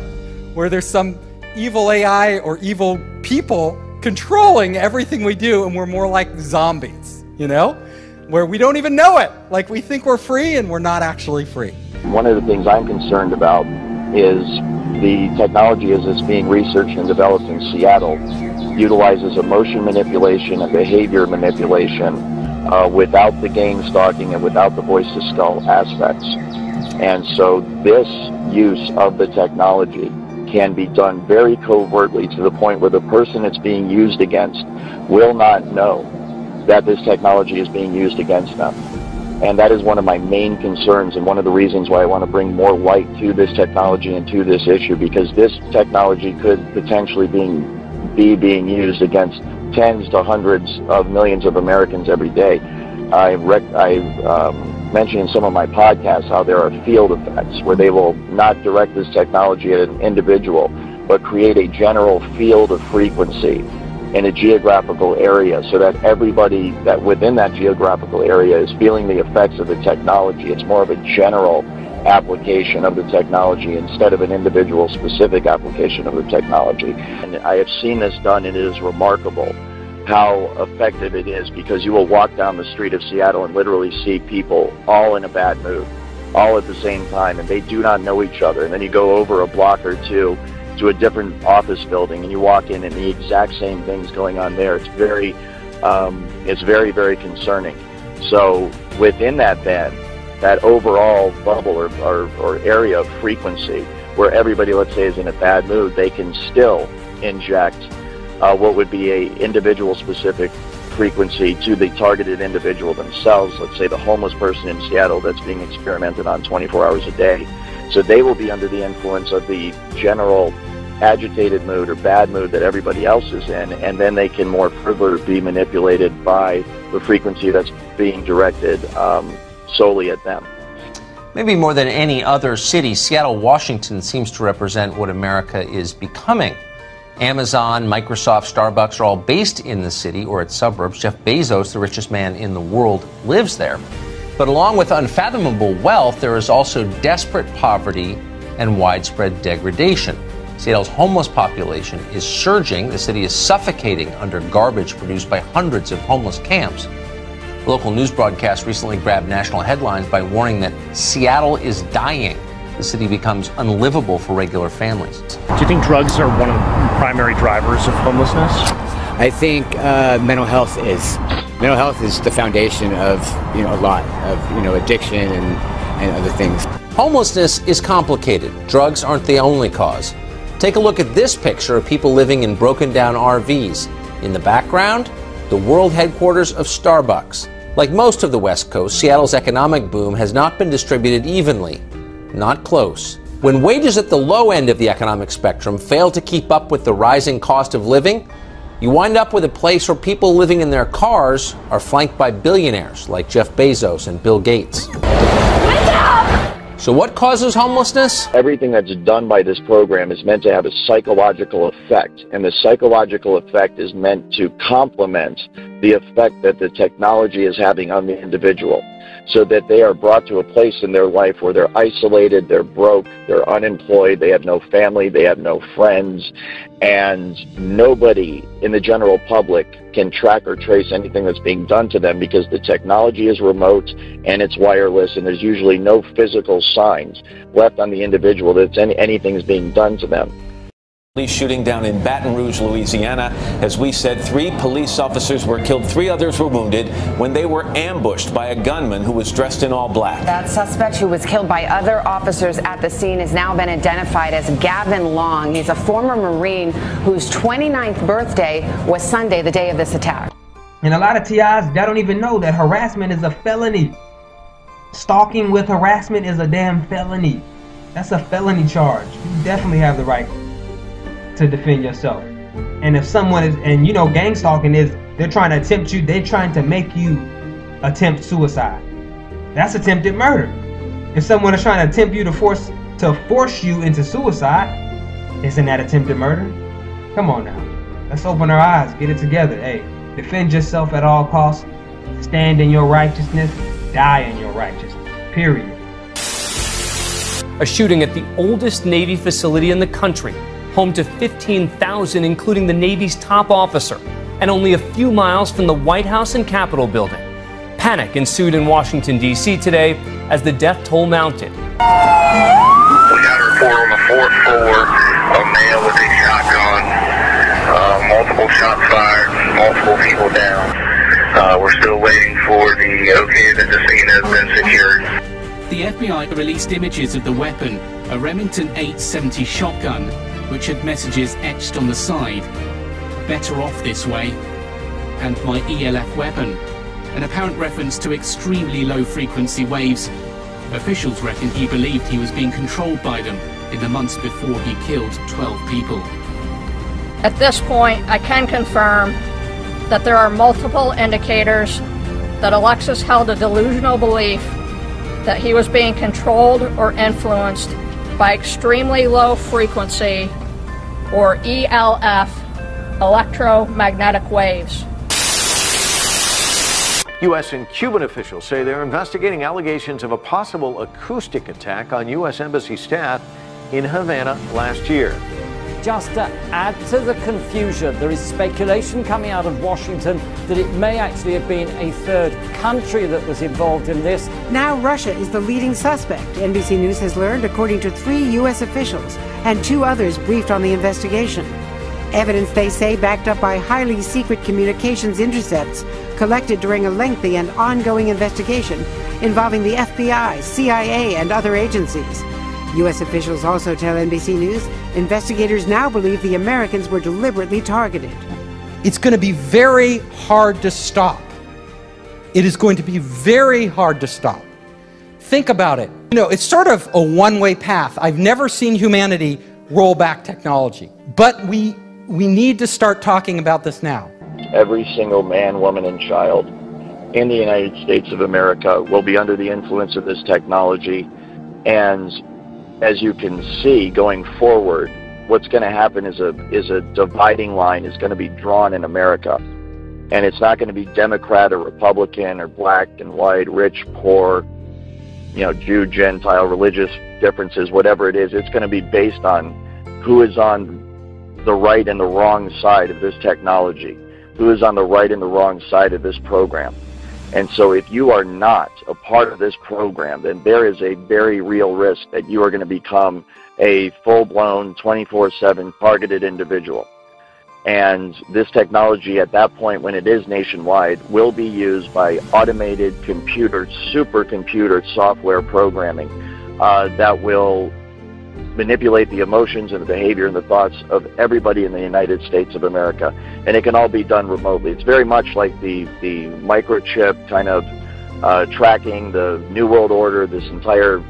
[SPEAKER 10] where there's some evil AI or evil people controlling everything we do, and we're more like zombies, you know? Where we don't even know it. Like, we think we're free, and we're not actually free.
[SPEAKER 33] One of the things I'm concerned about is the technology as it's being researched and developed in Seattle utilizes emotion manipulation and behavior manipulation without the gang stalking and without the voice-to-skull aspects. And so this use of the technology can be done very covertly to the point where the person it's being used against will not know that this technology is being used against them. And that is one of my main concerns, and one of the reasons why I want to bring more light to this technology and to this issue, because this technology could potentially be being used against tens to hundreds of millions of Americans every day. I've mentioned in some of my podcasts how there are field effects where they will not direct this technology at an individual, but create a general field of frequency in a geographical area, so that everybody that within that geographical area is feeling the effects of the technology. It's more of a general application of the technology instead of an individual specific application of the technology. And I have seen this done, and it is remarkable how effective it is, because you will walk down the street of Seattle and literally see people all in a bad mood, all at the same time, and they do not know each other. And then you go over a block or two to a different office building, and you walk in, and the exact same thing's going on there. It's very, very concerning. So within that, then, that overall bubble or area of frequency where everybody, let's say, is in a bad mood, they can still inject what would be a individual specific frequency to the targeted individual themselves. Let's say the homeless person in Seattle that's being experimented on 24 hours a day. So they will be under the influence of the general agitated mood or bad mood that everybody else is in, and then they can more further be manipulated by the frequency that's being directed solely at them.
[SPEAKER 8] Maybe more than any other city, Seattle, Washington seems to represent what America is becoming. Amazon, Microsoft, Starbucks are all based in the city or its suburbs. Jeff Bezos, the richest man in the world, lives there. But along with unfathomable wealth, there is also desperate poverty and widespread degradation. Seattle's homeless population is surging. The city is suffocating under garbage produced by hundreds of homeless camps. A local news broadcast recently grabbed national headlines by warning that Seattle is dying. The city becomes unlivable for regular families.
[SPEAKER 9] Do you think drugs are one of the primary drivers of homelessness?
[SPEAKER 19] I think mental health is. Mental health is the foundation of a lot of addiction and other things.
[SPEAKER 8] Homelessness is complicated. Drugs aren't the only cause. Take a look at this picture of people living in broken down RVs. In the background, the world headquarters of Starbucks. Like most of the West Coast, Seattle's economic boom has not been distributed evenly. Not close. When wages at the low end of the economic spectrum fail to keep up with the rising cost of living, you wind up with a place where people living in their cars are flanked by billionaires like Jeff Bezos and Bill Gates. So what causes homelessness?
[SPEAKER 33] Everything that's done by this program is meant to have a psychological effect, and the psychological effect is meant to complement the effect that the technology is having on the individual, so that they are brought to a place in their life where they're isolated, they're broke, they're unemployed, they have no family, they have no friends, and nobody in the general public can track or trace anything that's being done to them because the technology is remote and it's wireless, and there's usually no physical signs left on the individual that anything is being done to them.
[SPEAKER 4] Police shooting down in Baton Rouge, Louisiana. As we said, 3 police officers were killed, 3 others were wounded when they were ambushed by a gunman who was dressed in all black.
[SPEAKER 20] That suspect, who was killed by other officers at the scene, has now been identified as Gavin Long. He's a former Marine whose 29th birthday was Sunday, the day of this attack.
[SPEAKER 21] And a lot of TIs, they don't even know that harassment is a felony. Stalking with harassment is a damn felony. That's a felony charge. You definitely have the right to defend yourself. And if someone is, and you know, gang stalking is, they're trying to attempt you, they're trying to make you attempt suicide. That's attempted murder. If someone is trying to attempt you to force you into suicide, isn't that attempted murder? Come on now. Let's open our eyes, get it together. Hey, defend yourself at all costs, stand in your righteousness, die in your righteousness. Period.
[SPEAKER 22] A shooting at the oldest Navy facility in the country, home to 15,000, including the Navy's top officer, and only a few miles from the White House and Capitol building. Panic ensued in Washington, D.C. today as the death toll mounted.
[SPEAKER 16] We got a report on the 4th floor, a male with a shotgun, multiple shots fired, multiple people down. We're still waiting for the okay that the scene has been secured.
[SPEAKER 23] The FBI released images of the weapon, a Remington 870 shotgun, which had messages etched on the side. Better off this way. And my ELF weapon, an apparent reference to extremely low frequency waves. Officials reckon he believed he was being controlled by them in the months before he killed 12 people.
[SPEAKER 25] At this point, I can confirm that there are multiple indicators that Alexis held a delusional belief that he was being controlled or influenced by extremely low frequency, or ELF, electromagnetic waves.
[SPEAKER 26] U.S. and Cuban officials say they're investigating allegations of a possible acoustic attack on U.S. Embassy staff in Havana last year.
[SPEAKER 27] Just to add to the confusion, there is speculation coming out of Washington that it may actually have been a third country that was involved in this.
[SPEAKER 28] Now Russia is the leading suspect, NBC News has learned, according to 3 U.S. officials and 2 others briefed on the investigation. Evidence, they say, backed up by highly secret communications intercepts collected during a lengthy and ongoing investigation involving the FBI, CIA, and other agencies. U.S. officials also tell NBC News investigators now believe the Americans were deliberately targeted.
[SPEAKER 10] It's going to be very hard to stop. It is going to be very hard to stop. Think about it. You know, it's sort of a one-way path. I've never seen humanity roll back technology, but we need to start talking about this now.
[SPEAKER 33] Every single man, woman, and child in the United States of America will be under the influence of this technology, and as you can see, going forward, what's going to happen is a dividing line is going to be drawn in America. And it's not going to be Democrat or Republican or black and white, rich, poor, you know, Jew, Gentile, religious differences, whatever it is. It's going to be based on who is on the right and the wrong side of this technology, who is on the right and the wrong side of this program. And so if you are not a part of this program, then there is a very real risk that you are going to become a full-blown 24/7 targeted individual. And this technology at that point, when it is nationwide, will be used by automated computer, supercomputer software programming that will manipulate the emotions and the behavior and the thoughts of everybody in the United States of America. And it can all be done remotely. It's very much like the microchip kind of tracking the New World Order, this entire,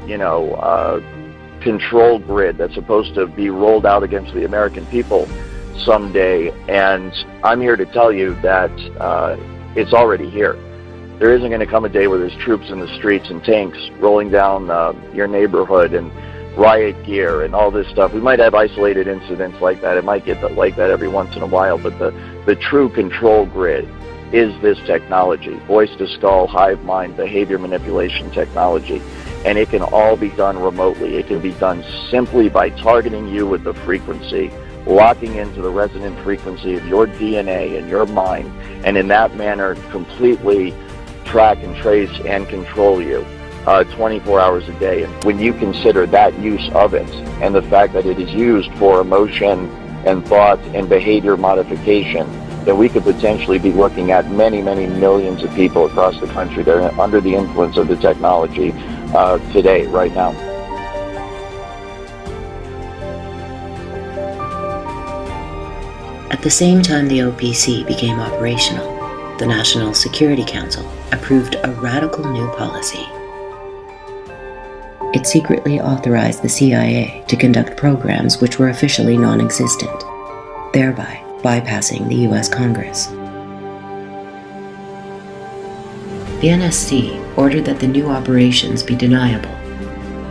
[SPEAKER 33] control grid that's supposed to be rolled out against the American people someday. And I'm here to tell you that it's already here. There isn't going to come a day where there's troops in the streets and tanks rolling down your neighborhood and riot gear and all this stuff. We might have isolated incidents like that. It might get like that every once in a while, but the true control grid is this technology, voice-to-skull, hive mind, behavior manipulation technology. And it can all be done remotely. It can be done simply by targeting you with the frequency, locking into the resonant frequency of your DNA and your mind, and in that manner completely track and trace and control you 24 hours a day. And when you consider that use of it and the fact that it is used for emotion and thought and behavior modification, then we could potentially be looking at many, many millions of people across the country that are under the influence of the technology today, right now.
[SPEAKER 1] At the same time the OPC became operational, the National Security Council approved a radical new policy. It secretly authorized the CIA to conduct programs which were officially non-existent, thereby bypassing the US Congress. The NSC ordered that the new operations be deniable,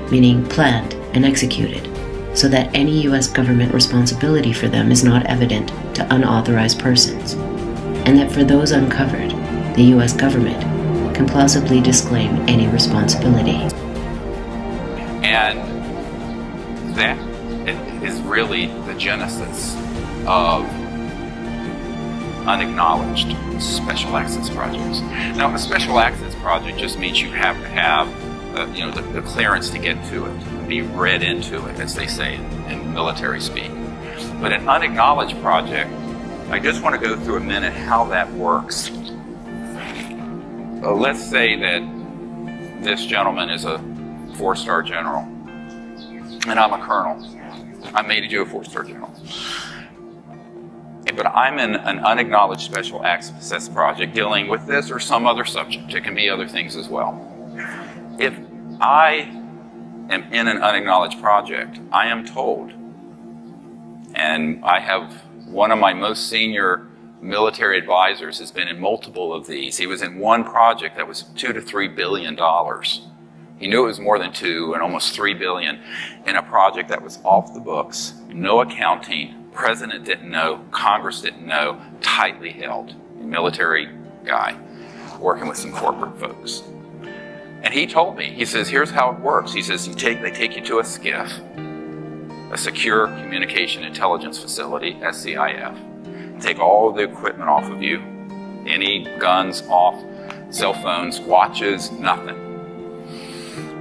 [SPEAKER 1] meaning planned and executed, so that any US government responsibility for them is not evident to unauthorized persons, and that for those uncovered, the US government can plausibly disclaim any responsibility.
[SPEAKER 2] And that is really the genesis of unacknowledged special access projects. Now, a special access project just means you have to have the clearance to get to it, be read into it, as they say in military speak. But an unacknowledged project, I just want to go through a minute how that works. Let's say that this gentleman is a 4-star general, and I'm a colonel. I made you a 4-star general. But I'm in an unacknowledged special access project dealing with this or some other subject. It can be other things as well. If I am in an unacknowledged project, I am told, and I have one of my most senior military advisors has been in multiple of these. He was in one project that was $2 to $3 billion. He knew it was more than 2 and almost 3 billion in a project that was off the books, no accounting. President didn't know, Congress didn't know, tightly held, military guy, working with some corporate folks. And he told me, he says, here's how it works. He says, they take you to a SCIF, a Secure Communication Intelligence Facility, SCIF. Take all of the equipment off of you, any guns off, cell phones, watches, nothing.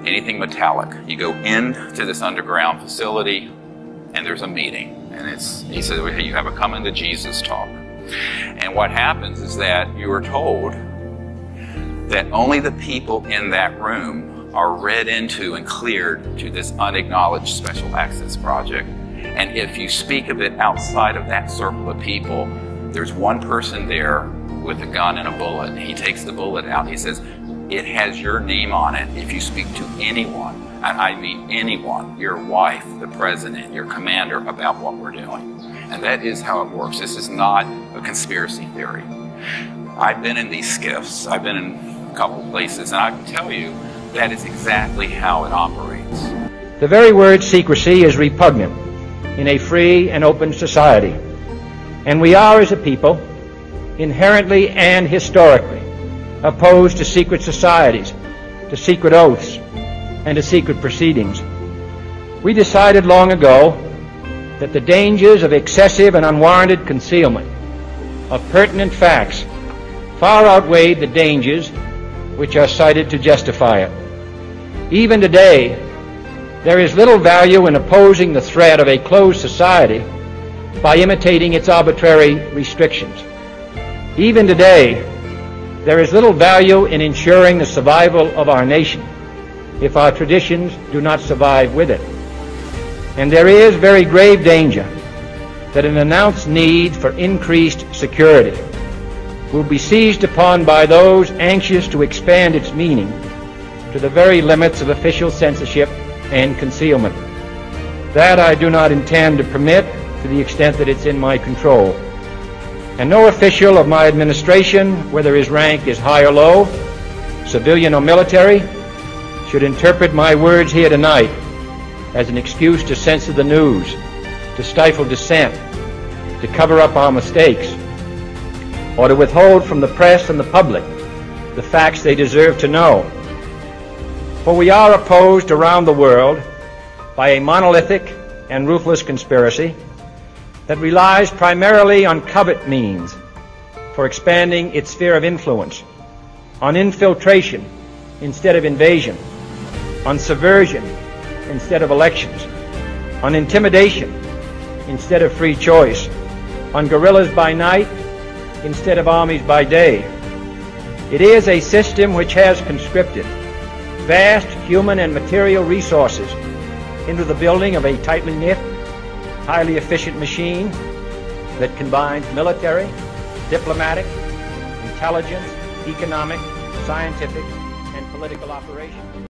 [SPEAKER 2] Anything metallic. You go into this underground facility and there's a meeting. And he said, you have a coming to Jesus talk. And what happens is that you are told that only the people in that room are read into and cleared to this unacknowledged special access project. And if you speak of it outside of that circle of people, there's one person there with a gun and a bullet. He takes the bullet out. He says, it has your name on it. If you speak to anyone, and I mean anyone, your wife, the president, your commander, about what we're doing. And that is how it works. This is not a conspiracy theory. I've been in these SCIFs. I've been in a couple places, and I can tell you that is exactly how it operates.
[SPEAKER 3] The very word secrecy is repugnant in a free and open society. And we are, as a people, inherently and historically opposed to secret societies, to secret oaths, and to secret proceedings. We decided long ago that the dangers of excessive and unwarranted concealment of pertinent facts far outweighed the dangers which are cited to justify it. Even today, there is little value in opposing the threat of a closed society by imitating its arbitrary restrictions. Even today, there is little value in ensuring the survival of our nation if our traditions do not survive with it. And there is very grave danger that an announced need for increased security will be seized upon by those anxious to expand its meaning to the very limits of official censorship and concealment. That I do not intend to permit to the extent that it's in my control. And no official of my administration, whether his rank is high or low, civilian or military, should interpret my words here tonight as an excuse to censor the news, to stifle dissent, to cover up our mistakes, or to withhold from the press and the public the facts they deserve to know. For we are opposed around the world by a monolithic and ruthless conspiracy that relies primarily on covert means for expanding its sphere of influence, on infiltration instead of invasion, on subversion instead of elections, on intimidation instead of free choice, on guerrillas by night instead of armies by day. It is a system which has conscripted vast human and material resources into the building of a tightly knit, highly efficient machine that combines military, diplomatic, intelligence, economic, scientific, and political operations.